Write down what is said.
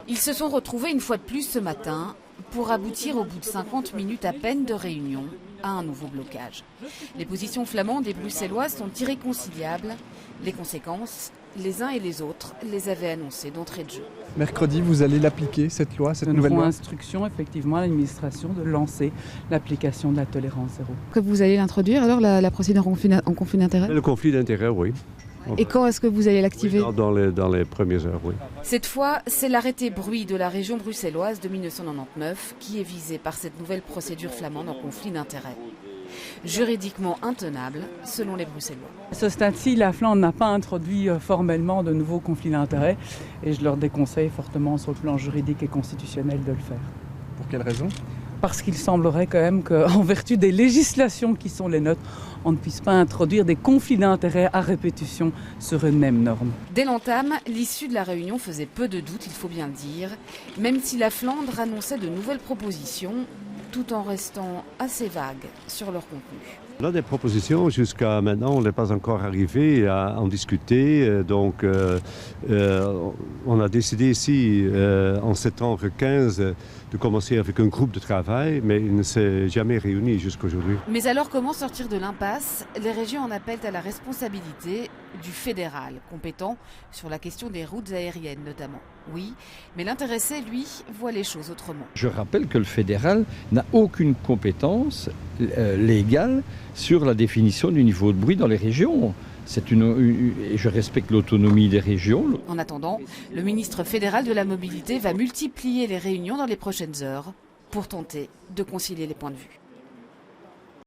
Ils se sont retrouvés une fois de plus ce matin pour aboutir au bout de 50 minutes à peine de réunion à un nouveau blocage. Les positions flamandes et bruxelloises sont irréconciliables. Les conséquences, les uns et les autres les avaient annoncées d'entrée de jeu. Mercredi, vous allez l'appliquer, cette loi, cette nouvelle loi? Instruction effectivement à l'administration de lancer l'application de la tolérance zéro. Que vous allez l'introduire alors, la procédure en conflit d'intérêts? Le conflit d'intérêts, oui. Et quand est-ce que vous allez l'activer? Dans les premières heures, oui. Cette fois, c'est l'arrêté bruit de la région bruxelloise de 1999 qui est visé par cette nouvelle procédure flamande en conflit d'intérêts. Juridiquement intenable, selon les Bruxellois. À ce stade-ci, la Flandre n'a pas introduit formellement de nouveaux conflits d'intérêts et je leur déconseille fortement sur le plan juridique et constitutionnel de le faire. Pour quelle raison? Parce qu'il semblerait quand même qu'en vertu des législations qui sont les nôtres, on ne puisse pas introduire des conflits d'intérêts à répétition sur une même norme. Dès l'entame, l'issue de la réunion faisait peu de doute, il faut bien le dire, même si la Flandre annonçait de nouvelles propositions, tout en restant assez vague sur leur contenu. On a des propositions, jusqu'à maintenant on n'est pas encore arrivé à en discuter, donc on a décidé ici en septembre 15 de commencer avec un groupe de travail, mais il ne s'est jamais réuni jusqu'à aujourd'hui. Mais alors comment sortir de l'impasse? Les régions en appellent à la responsabilité du fédéral, compétent sur la question des routes aériennes notamment. Oui, mais l'intéressé, lui, voit les choses autrement. Je rappelle que le fédéral n'a aucune compétence légale sur la définition du niveau de bruit dans les régions. Je respecte l'autonomie des régions. En attendant, le ministre fédéral de la Mobilité va multiplier les réunions dans les prochaines heures pour tenter de concilier les points de vue.